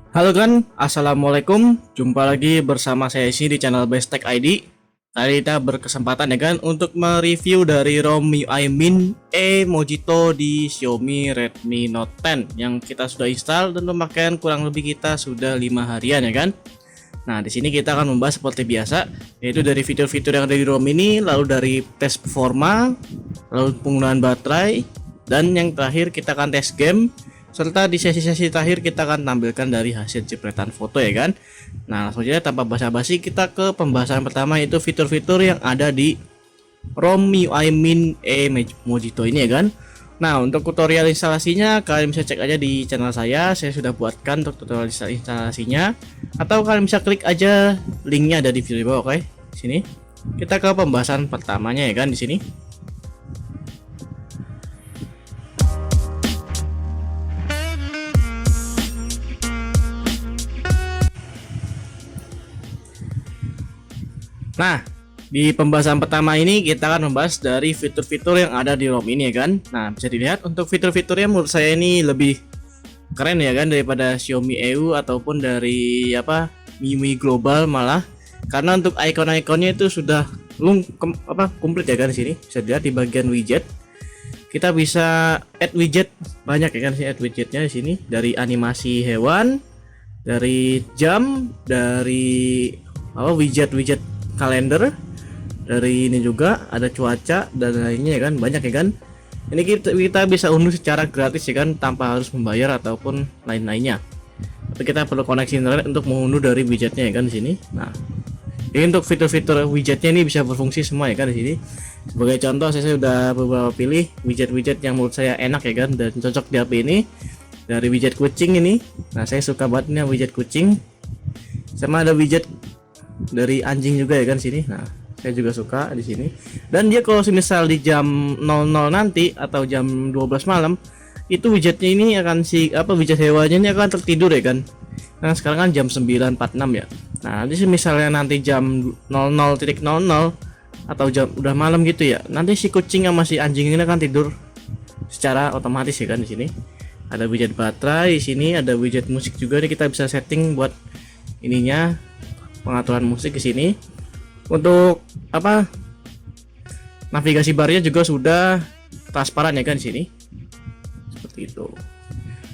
Halo kan, assalamualaikum. Jumpa lagi bersama saya Isi di channel Bestek ID. Kali kita berkesempatan ya kan untuk mereview dari ROM MIUI Min E Mojito di Xiaomi Redmi Note 10 yang kita sudah install dan pemakaian kurang lebih kita sudah 5 harian ya kan. Nah, di sini kita akan membahas seperti biasa, yaitu dari fitur-fitur yang ada di ROM ini, lalu dari tes performa, lalu penggunaan baterai, dan yang terakhir kita akan tes game, serta di sesi-sesi terakhir kita akan tampilkan dari hasil jepretan foto ya kan. Nah, langsung saja tanpa basa-basi kita ke pembahasan pertama, yaitu fitur-fitur yang ada di ROM MIUI Min E Mojito ini ya kan. Nah, untuk tutorial instalasinya kalian bisa cek aja di channel saya sudah buatkan untuk tutorial instalasinya, atau kalian bisa klik aja linknya ada di video di bawah. Oke, sini kita ke pembahasan pertamanya ya kan di sini. Nah, di pembahasan pertama ini kita akan membahas dari fitur-fitur yang ada di ROM ini ya kan. Nah, bisa dilihat untuk fitur-fiturnya menurut saya ini lebih keren ya kan daripada Xiaomi EU ataupun dari MIUI Global malah. Karena untuk icon-iconnya itu sudah komplit ya kan di sini. Bisa dilihat di bagian widget. Kita bisa add widget banyak ya kan sih, add widgetnya di sini, dari animasi hewan, dari jam, dari widget-widget kalender, dari ini juga ada cuaca dan lainnya ya kan, banyak ya kan. Ini kita bisa unduh secara gratis ya kan, tanpa harus membayar ataupun lain-lainnya. Tapi kita perlu koneksi internet untuk mengunduh dari widgetnya ya kan di sini. Nah, ini untuk fitur-fitur widgetnya ini bisa berfungsi semua ya kan di sini. Sebagai contoh saya sudah beberapa pilih widget-widget yang menurut saya enak ya kan dan cocok di HP ini. Dari widget kucing ini, nah saya suka banget ini widget kucing. Sama ada widget dari anjing juga ya kan sini. Nah, saya juga suka di sini. Dan dia kalau misal di jam 00 nanti atau jam 12 malam, itu widgetnya ini akan widget hewannya ini akan tertidur ya kan. Nah, sekarang kan jam 9.46 ya. Nah, nanti misalnya nanti jam 00.00 atau jam udah malam gitu ya, nanti si kucing sama si anjing ini akan tidur secara otomatis ya kan di sini. Ada widget baterai di sini, ada widget musik juga nih, kita bisa setting buat ininya, pengaturan musik di sini. Untuk navigasi barnya juga sudah transparan ya kan di sini. Seperti itu.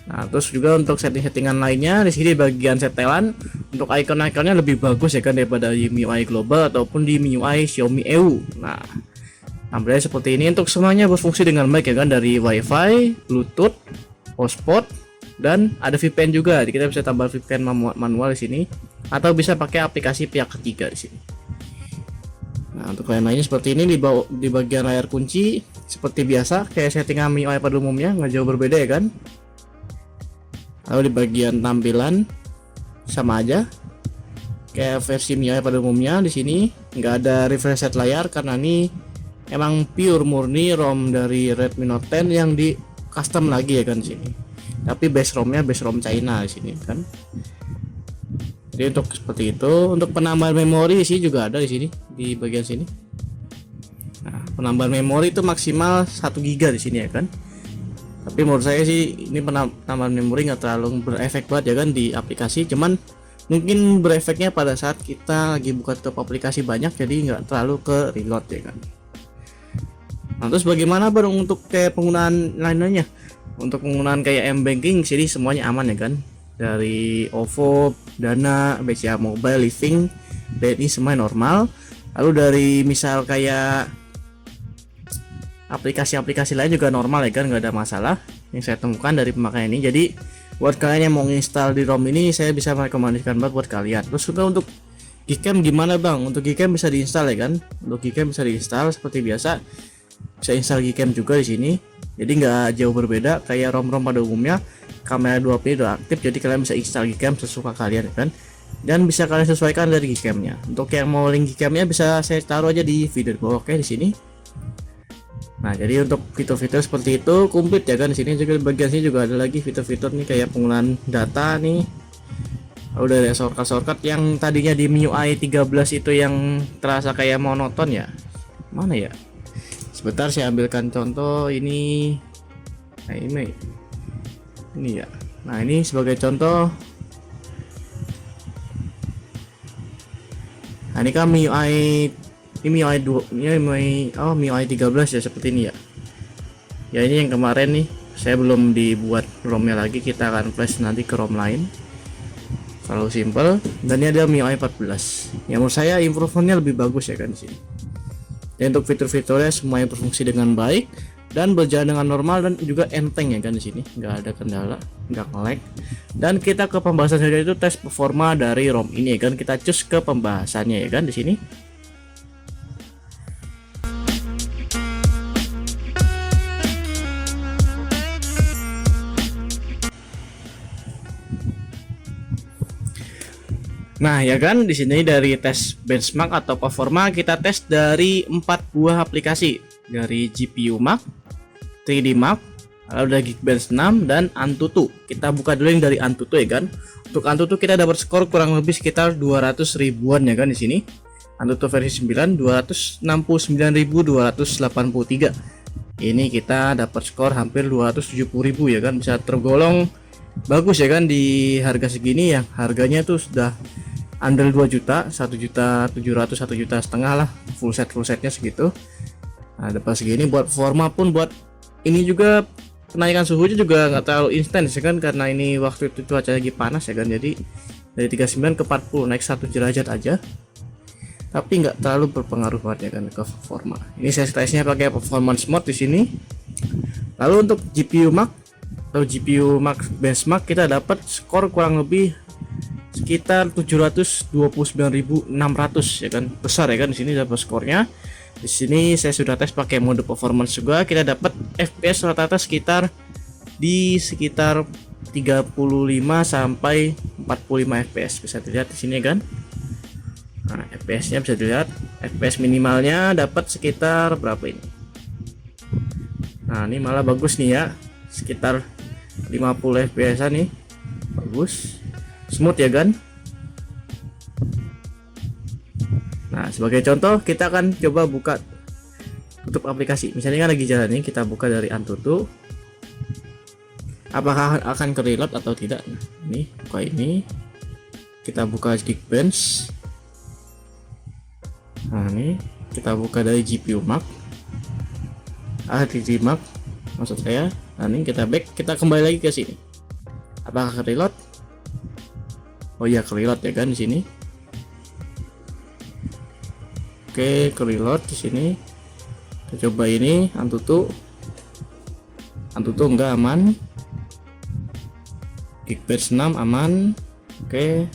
Nah, terus juga untuk setting-settingan lainnya di sini bagian setelan, untuk icon-iconnya lebih bagus ya kan daripada di MIUI Global ataupun di MIUI Xiaomi EU. Nah, tampilnya seperti ini. Untuk semuanya berfungsi dengan baik ya kan, dari WiFi, Bluetooth, hotspot, dan ada VPN juga. Jadi kita bisa tambah VPN manual di sini atau bisa pakai aplikasi pihak ketiga di sini. Nah, untuk lain-lainnya seperti ini di bagian layar kunci seperti biasa kayak settingan MIUI pada umumnya, nggak jauh berbeda ya kan. Lalu di bagian tampilan sama aja kayak versi MIUI pada umumnya. Di sini nggak ada refresh rate layar karena ini emang pure murni ROM dari Redmi Note 10 yang di custom lagi ya kan di sini. Tapi base ROM-nya base ROM China di sini kan. Jadi untuk seperti itu, untuk penambahan memori sih juga ada di sini di bagian sini. Nah, penambahan memori itu maksimal 1 GB di sini ya kan. Tapi menurut saya sih ini penambahan memori nggak terlalu berefek banget ya kan di aplikasi, cuman mungkin berefeknya pada saat kita lagi buka top aplikasi banyak, jadi nggak terlalu ke reload ya kan. Nah, terus bagaimana baru untuk kayak penggunaan lainnya? Untuk penggunaan kayak M-Banking sini semuanya aman ya kan, dari OVO, Dana, BCA Mobile, Living, dan ini semuanya normal. Lalu dari misal kayak aplikasi-aplikasi lain juga normal ya kan, nggak ada masalah yang saya temukan dari pemakaian ini. Jadi buat kalian yang mau install di ROM ini, saya bisa merekomendasikan banget buat kalian. Terus juga untuk Gcam gimana bang? Untuk Gcam bisa diinstal ya kan? Untuk Gcam bisa diinstal seperti biasa, bisa install Gcam juga di sini. Jadi nggak jauh berbeda kayak ROM-ROM pada umumnya. Kamera 2P udah aktif, jadi kalian bisa install Gcam sesuka kalian kan. Dan bisa kalian sesuaikan dari Gcamnya. Untuk yang mau link Gcamnya bisa saya taruh aja di video di bawah, oke di sini. Nah, jadi untuk fitur-fitur seperti itu komplit ya kan. Di sini juga bagian sini juga ada lagi fitur-fitur nih kayak penggunaan data nih. Udah ada shortcut yang tadinya di MIUI 13 itu yang terasa kayak monoton ya. Mana ya? Sebentar saya ambilkan contoh ini. Nah, ini ya. Nah, ini sebagai contoh Nah, ini kan MIUI, ini MIUI 2, MIUI 13 ya, seperti ini ya. Ya, ini yang kemarin nih, saya belum dibuat ROM-nya lagi, kita akan flash nanti ke ROM lain. Kalau simple, dan ini ada MIUI 14. Ya, menurut saya improvementnya lebih bagus ya kan di sini. Dan untuk fitur-fiturnya semuanya berfungsi dengan baik dan berjalan dengan normal dan juga enteng ya kan di sini, nggak ada kendala, nggak nge-lag. Dan kita ke pembahasan saja, itu tes performa dari ROM ini ya kan, kita cus ke pembahasannya ya kan di sini. Nah ya kan, di sini dari tes benchmark atau performa kita tes dari 4 buah aplikasi, dari GPU Mark, 3D Mark, lalu ada Geekbench 6 dan Antutu. Kita buka dulu yang dari Antutu ya kan. Untuk Antutu kita dapat skor kurang lebih sekitar 200 ribuan ya kan di sini. Antutu versi 9 269.283. Ini kita dapat skor hampir 270.000 ya kan, bisa tergolong bagus ya kan di harga segini, yang harganya tuh sudah under 2 juta, 1.700.000, 1,5 juta lah, full setnya segitu. Nah, dapat segini buat performa pun, buat ini juga kenaikan suhunya juga nggak terlalu instan ya kan, karena ini waktu itu cuaca lagi panas ya kan, jadi dari 39 ke 40 naik 1 derajat aja, tapi nggak terlalu berpengaruh banget ya kan ke performa. Ini saya tesnya pakai performance mode di sini. Lalu untuk GPU Mark atau GPU Max benchmark kita dapat skor kurang lebih sekitar 729.600 ya kan, besar ya kan di sini dapat skornya. Di sini saya sudah tes pakai mode performance juga, kita dapat FPS rata-rata sekitar 35 sampai 45 FPS, bisa dilihat di sini kan. Nah, FPS-nya bisa dilihat, FPS minimalnya dapat sekitar berapa ini. Nah, ini malah bagus nih ya, sekitar 50 fps nih, bagus, smooth ya kan. Nah, sebagai contoh kita akan coba buka tutup aplikasi, misalnya kan lagi jalan nih, kita buka dari Antutu, apakah akan ke reload atau tidak. Nah, ini buka, ini kita buka Geekbench. Nah, ini kita buka dari GPU Mark, 3D Mark maksud saya. Nah, ini kita back, kita kembali lagi ke sini. Apakah ke reload? Oh iya, ke reload ya kan di sini. Oke, ke reload di sini. Kita coba ini Antutu. Antutu enggak aman. Geekbench 6 aman. Oke.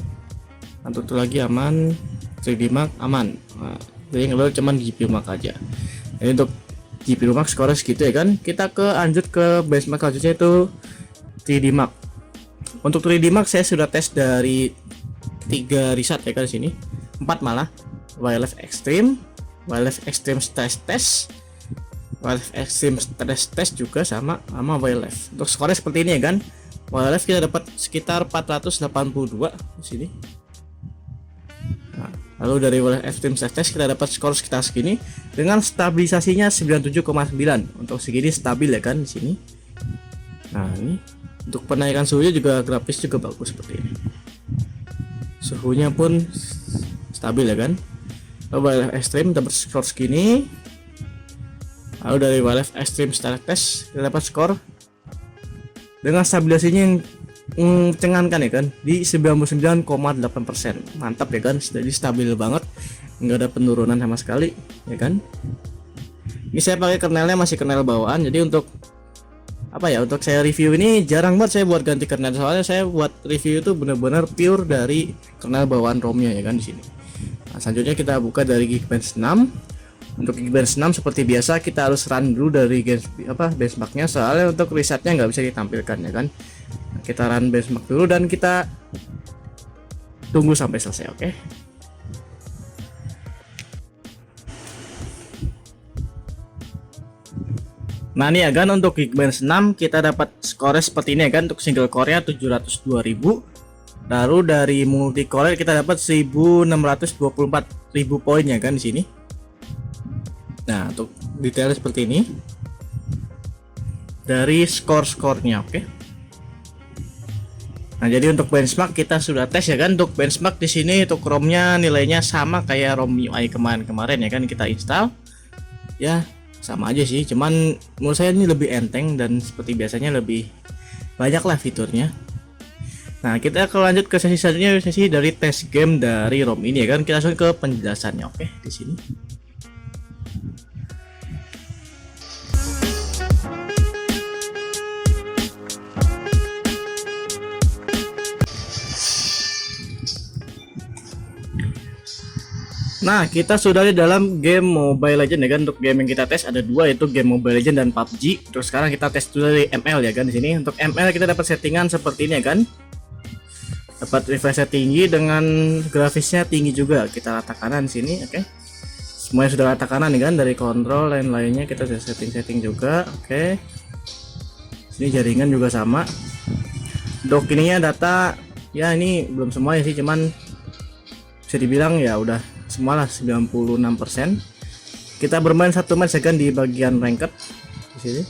Antutu lagi aman. 3D Mark aman. Nah, jadi ngeload cuman GPU Mark aja. Jadi untuk GPU Mark skornya segitu ya kan. Kita lanjut ke benchmark selanjutnya, itu 3D Mark. Untuk 3D Mark saya sudah tes dari 3 riset ya kan di sini. 4 malah. Wildlife Extreme, Wildlife Extreme Stress Test, Wildlife Extreme Stress Test juga sama Wildlife. Untuk skornya seperti ini ya kan. Wildlife kita dapat sekitar 482 di sini. Nah, lalu dari Wildlife Extreme Stress Test kita dapat skor sekitar segini dengan stabilisasinya 97,9. Untuk segini stabil ya kan di sini. Nah, ini untuk penaikan suhunya juga grafis juga bagus seperti ini. Suhunya pun stabil ya kan. Lalu Wildlife Extreme dapat skor segini. Lalu dari Wildlife Extreme Stress Test kita dapat skor dengan stabilisasinya yang mencengangkan ya kan, di 99,8%. Mantap ya kan, jadi stabil banget, nggak ada penurunan sama sekali ya kan. Ini saya pakai kernelnya masih kernel bawaan, jadi untuk apa ya, untuk saya review ini jarang banget saya buat ganti kernel, soalnya saya buat review itu benar-benar pure dari kernel bawaan ROM-nya ya kan di sini. Nah, selanjutnya kita buka dari Geekbench 6. Untuk Geekbench 6 seperti biasa kita harus run dulu dari benchmarknya, soalnya untuk risetnya nggak bisa ditampilkan ya kan. Nah, kita run benchmark dulu dan kita tunggu sampai selesai, oke. Nah, ini ya kan, untuk Geekbench 6 kita dapat skornya seperti ini ya kan. Untuk single core-nya 702.000. Lalu dari multi core kita dapat 1.624.000 poin ya kan di sini. Nah, untuk detailnya seperti ini dari skor-skornya, oke. Nah, jadi untuk benchmark kita sudah tes ya kan. Untuk benchmark di sini untuk ROM-nya nilainya sama kayak ROM UI kemarin-kemarin ya kan, kita install. Ya, sama aja sih, cuman menurut saya ini lebih enteng dan seperti biasanya lebih banyak lah fiturnya. Nah, kita akan lanjut ke sesi selanjutnya, sesi dari tes game dari ROM ini ya kan. Kita langsung ke penjelasannya. Oke, di sini. Nah, kita sudah di dalam game Mobile Legend ya kan. Untuk game yang kita tes ada dua, yaitu game Mobile Legend dan PUBG. Terus sekarang kita tes dulu dari ML ya kan. Di sini untuk ML kita dapat settingan seperti ini ya kan. Dapat refresh tinggi dengan grafisnya tinggi juga. Kita rata kanan sini, oke. Semuanya sudah rata kanan ya kan, dari kontrol lain-lainnya kita sudah setting juga, oke. Sini jaringan juga sama. Dock ininya data ya ini belum semua ya sih, cuman bisa dibilang ya udah semualah 96%. Kita bermain satu match ya kan di bagian ranked di sini.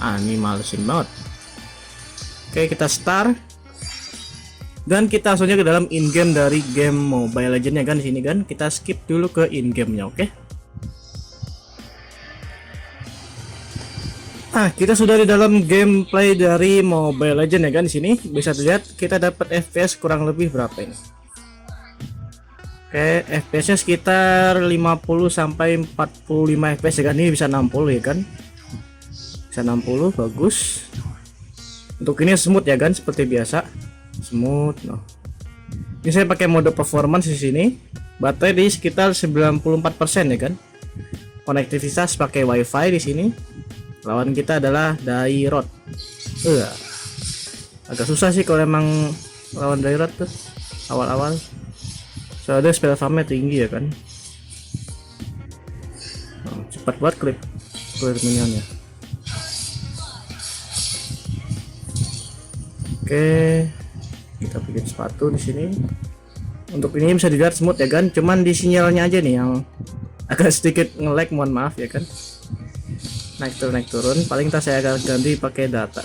Ini malesin banget. Oke, kita start dan kita langsungnya ke dalam in game dari game Mobile Legends ya kan. Di sini kan kita skip dulu ke in gamenya, oke. Kita sudah di dalam gameplay dari Mobile Legends ya kan. Di sini bisa dilihat kita dapat FPS kurang lebih berapa ini. Oke, FPS-nya sekitar 50 sampai 45 FPS ya kan. Ini bisa 60 ya kan. Bisa 60, bagus. Untuk ini smooth ya kan, seperti biasa. Smooth. Nah. Ini saya pakai mode performance di sini. Baterai di sekitar 94% ya kan. Konektivitas pakai WiFi di sini. Lawan kita adalah Dairot. Agak susah sih kalau emang lawan Dairot tuh awal-awal. Soalnya spell farmnya tinggi ya kan. Cepat buat clear minionnya. Oke, kita bikin sepatu di sini. Untuk ini bisa dilihat smooth ya kan. Cuman di sinyalnya aja nih yang agak sedikit nge-lag, mohon maaf ya kan. Naik turun, paling tas saya akan ganti pakai data.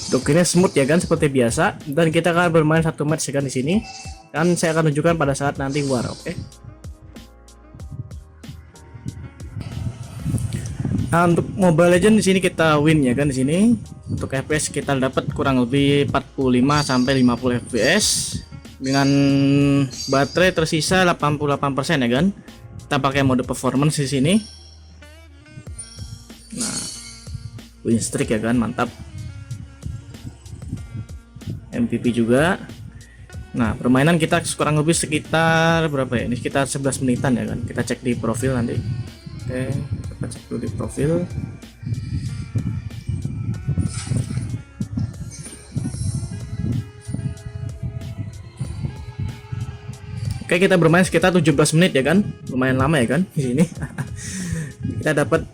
Untuk ini smooth ya kan, seperti biasa. Dan kita akan bermain satu match ya kan di sini. Dan saya akan tunjukkan pada saat nanti war, oke. Nah, untuk Mobile Legends di sini kita win ya kan di sini. Untuk FPS kita dapat kurang lebih 45 sampai 50 FPS dengan baterai tersisa 88% ya kan. Kita pakai mode performance di sini. Nah, win streak ya kan, mantap. MVP juga. Nah, permainan kita kurang lebih sekitar berapa ya? Ini sekitar 11 menitan ya kan. Kita cek di profil nanti. Oke, kita cek dulu di profil. Oke, kita bermain sekitar 17 menit ya kan. Lumayan lama ya kan di sini. Kita dapat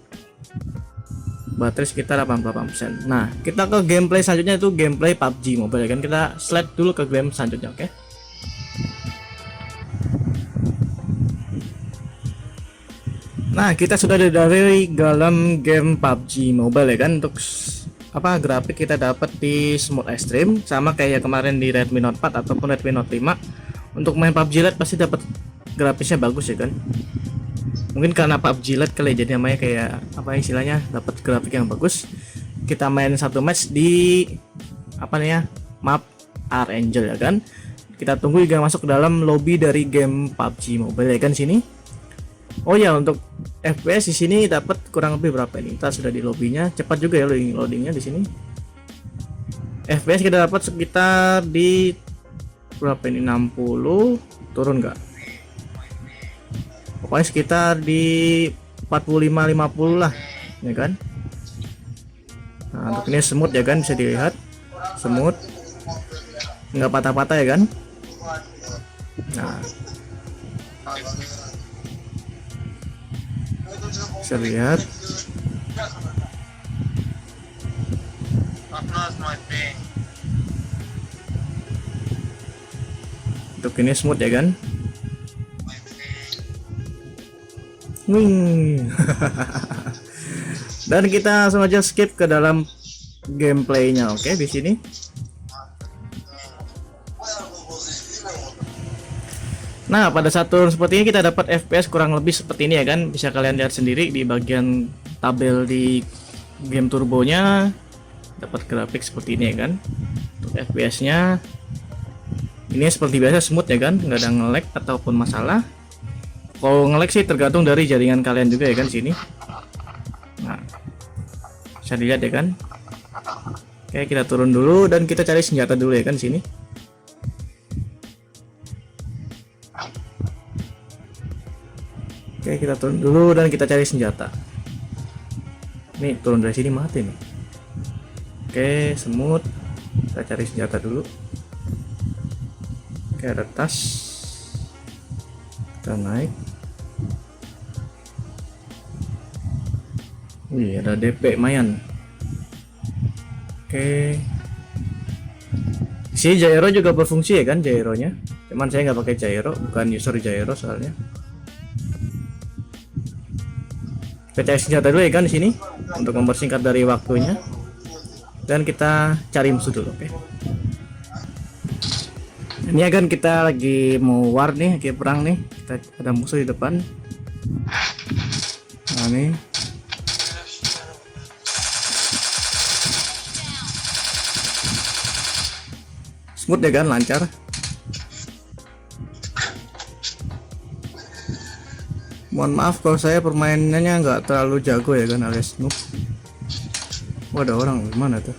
baterai sekitar 88%. Nah, kita ke gameplay selanjutnya, itu gameplay PUBG Mobile ya kan. Kita slide dulu ke game selanjutnya, oke. Nah, kita sudah dari dalam game PUBG Mobile ya kan. Untuk grafik kita dapat di smooth extreme sama kayak kemarin di Redmi Note 4 ataupun Redmi Note 5. Untuk main PUBG Lite pasti dapat grafisnya bagus ya kan. Mungkin karena PUBG Lite kali, jadi namanya kayak apa istilahnya, dapat grafik yang bagus. Kita main satu match di map Archangel ya kan. Kita tunggu hingga masuk ke dalam lobby dari game PUBG Mobile ya kan sini. Oh ya, untuk FPS di sini dapat kurang lebih berapa ini? Kita sudah di lobbynya, cepat juga ya loadingnya di sini. FPS kita dapat sekitar di berapa ini, 60, turun nggak? Pokoknya sekitar di 45-50 lah ya kan. Nah, untuk ini smooth ya kan, bisa dilihat smooth, nggak patah-patah ya kan. Nah, bisa lihat. Untuk ini smooth ya kan. Wing. Dan kita langsung aja skip ke dalam gameplaynya. Oke, di sini. Nah, pada saat turun seperti ini kita dapat FPS kurang lebih seperti ini ya kan. Bisa kalian lihat sendiri di bagian tabel di game turbonya, dapat grafik seperti ini ya kan. Untuk FPS-nya ini seperti biasa smooth ya kan, nggak ada nge-lag ataupun masalah. Kalau nge-lag sih tergantung dari jaringan kalian juga ya kan sini. Nah, bisa dilihat ya kan. Oke, kita turun dulu dan kita cari senjata dulu ya kan sini. Oke, kita turun dulu dan kita cari senjata. Nih, turun dari sini mati nih. Oke, semut. Kita cari senjata dulu. Oke, ada tas. Kita naik. Wih, ada DP mayan. Oke. Si gyro juga berfungsi ya kan, gyronya. Cuman saya nggak pakai gyro, bukan user gyro soalnya. Kita cari senjata dulu ya kan di sini untuk mempersingkat dari waktunya. Dan kita cari musuh dulu, oke. Ini ya kan kita lagi mau war nih, lagi perang nih. Kita ada musuh di depan. Nah, nih. Smooth ya kan, lancar. Mohon maaf kalau saya permainannya nggak terlalu jago ya kan, alias noob. Oh, ada orang gimana tuh?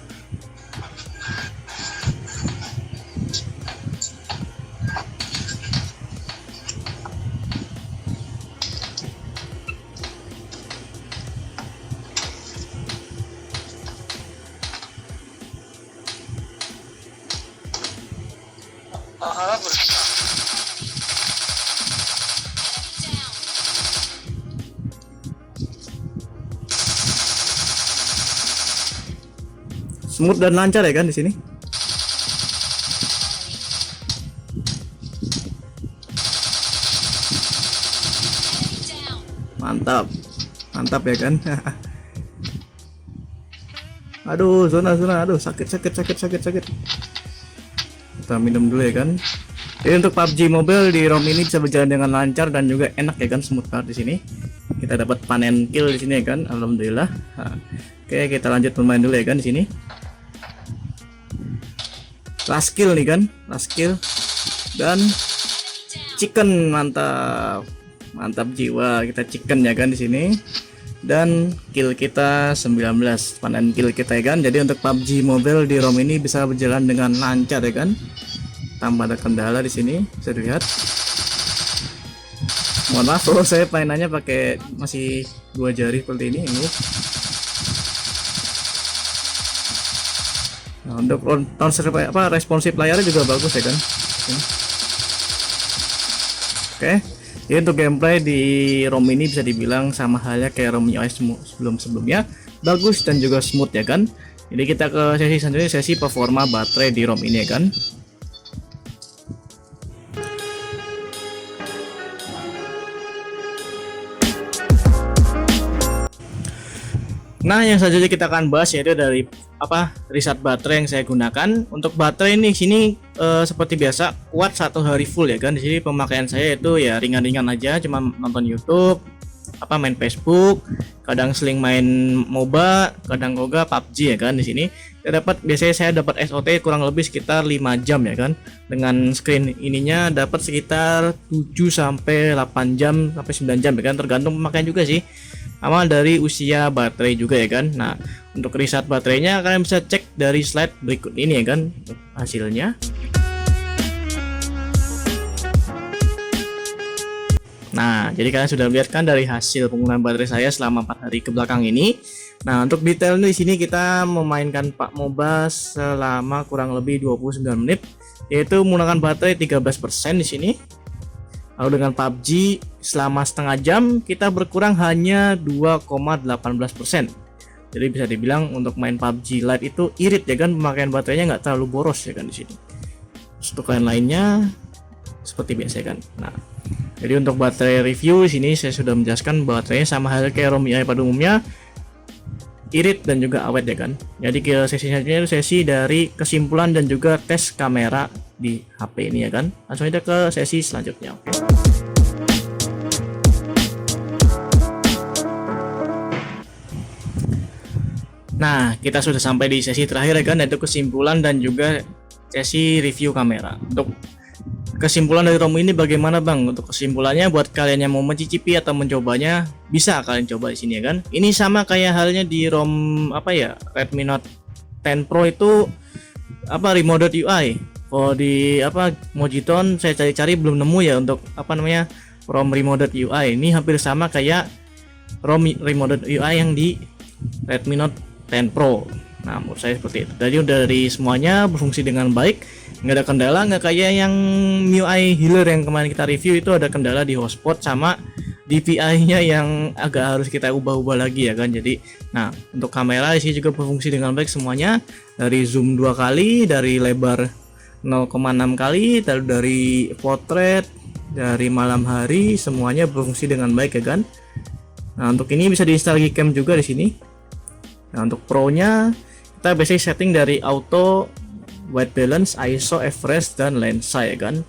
Smooth dan lancar ya kan di sini. Mantap. Mantap ya kan. Aduh, zona. Aduh, sakit. Kita minum dulu ya kan. Jadi untuk PUBG Mobile di ROM ini bisa berjalan dengan lancar dan juga enak ya kan, smooth banget di sini. Kita dapat panen kill di sini ya kan, alhamdulillah. Nah, oke, kita lanjut bermain dulu ya kan di sini. Last kill nih kan, last kill dan chicken, mantap jiwa, kita chicken ya kan di sini. Dan kill kita 19, panen kill kita ya kan. Jadi untuk PUBG Mobile di ROM ini bisa berjalan dengan lancar ya kan, tanpa ada kendala di sini, bisa dilihat. Mohon maaf kalau saya mainannya pakai masih 2 jari seperti ini. Nah, untuk responsif layarnya juga bagus ya kan. Oke, jadi untuk gameplay di ROM ini bisa dibilang sama halnya kayak ROM iOS sebelumnya, bagus dan juga smooth ya kan. Jadi kita ke sesi selanjutnya, sesi performa baterai di ROM ini ya kan. Nah, yang selanjutnya kita akan bahas yaitu dari reset baterai yang saya gunakan. Untuk baterai ini sini seperti biasa kuat 1 hari full ya kan. Di sini pemakaian saya itu ya ringan-ringan aja, cuma nonton YouTube, main Facebook, kadang seling main MOBA, kadang juga PUBG ya kan. Di sini biasanya saya dapat SOT kurang lebih sekitar 5 jam ya kan. Dengan screen ininya dapat sekitar 7 sampai 8 jam sampai 9 jam ya kan, tergantung pemakaian juga sih. Sama dari usia baterai juga ya kan. Nah, untuk reset baterainya kalian bisa cek dari slide berikut ini ya kan hasilnya. Nah, jadi kalian sudah lihat kan dari hasil penggunaan baterai saya selama 4 hari ke belakang ini. Nah, untuk detailnya di sini kita memainkan Pak MOBA selama kurang lebih 29 menit, yaitu menggunakan baterai 13% di sini. Lalu dengan PUBG selama setengah jam kita berkurang hanya 2,18%. Jadi bisa dibilang untuk main PUBG Lite itu irit ya kan, pemakaian baterainya nggak terlalu boros ya kan di sini. Untuk kalian lainnya seperti biasa kan. Nah, jadi untuk baterai review di sini saya sudah menjelaskan baterainya sama halnya kayak ROM UI pada umumnya, irit dan juga awet ya kan. Jadi ke sesi selanjutnya itu sesi dari kesimpulan dan juga tes kamera di HP ini ya kan. Langsung aja ke sesi selanjutnya. Oke. Nah, kita sudah sampai di sesi terakhir ya kan, yaitu kesimpulan dan juga sesi review kamera. Untuk kesimpulan dari ROM ini bagaimana Bang? Untuk kesimpulannya buat kalian yang mau mencicipi atau mencobanya, bisa kalian coba di sini ya kan. Ini sama kayak halnya di ROM apa ya? Redmi Note 10 Pro itu apa remote UI. Kalau di apa Mojiton saya cari-cari belum nemu ya untuk apa namanya ROM remote UI. Ini hampir sama kayak ROM remote UI yang di Redmi Note 10 Pro. Nah, menurut saya seperti itu. Jadi udah dari semuanya berfungsi dengan baik, nggak ada kendala, nggak kayak yang MIUI Healer yang kemarin kita review itu ada kendala di hotspot sama DPI-nya yang agak harus kita ubah-ubah lagi ya kan. Jadi, nah untuk kamera di sini juga berfungsi dengan baik semuanya, dari zoom 2 kali, dari lebar 0,6 kali, dari portrait, dari malam hari, semuanya berfungsi dengan baik ya kan. Nah untuk ini bisa diinstal Gcam juga di sini. Nah untuk pro-nya kita basic setting dari auto, white balance, ISO, f-res, dan lensa ya kan,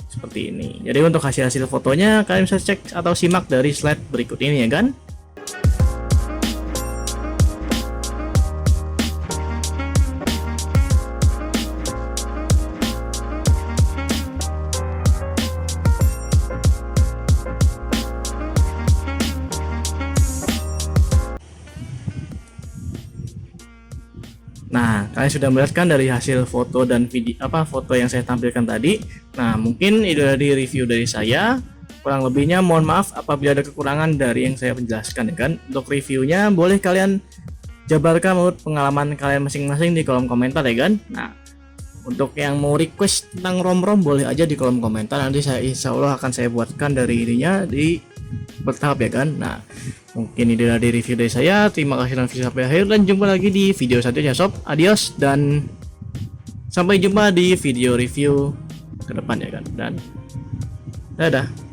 seperti ini. Jadi untuk hasil fotonya kalian bisa cek atau simak dari slide berikut ini ya kan. Nah, kalian sudah melihat kan dari hasil foto dan video foto yang saya tampilkan tadi. Nah, mungkin itu dari review dari saya. Kurang lebihnya mohon maaf apabila ada kekurangan dari yang saya menjelaskan ya kan. Untuk reviewnya boleh kalian jabarkan menurut pengalaman kalian masing-masing di kolom komentar ya kan. Nah, untuk yang mau request tentang ROM-ROM boleh aja di kolom komentar. Nanti saya insya Allah akan saya buatkan dari ininya di bertahap ya kan. Nah, mungkin ini dari review dari saya. Terima kasih dan video sampai akhir, dan jumpa lagi di video selanjutnya sob. Adios dan sampai jumpa di video review ke depan ya kan. Dan dadah.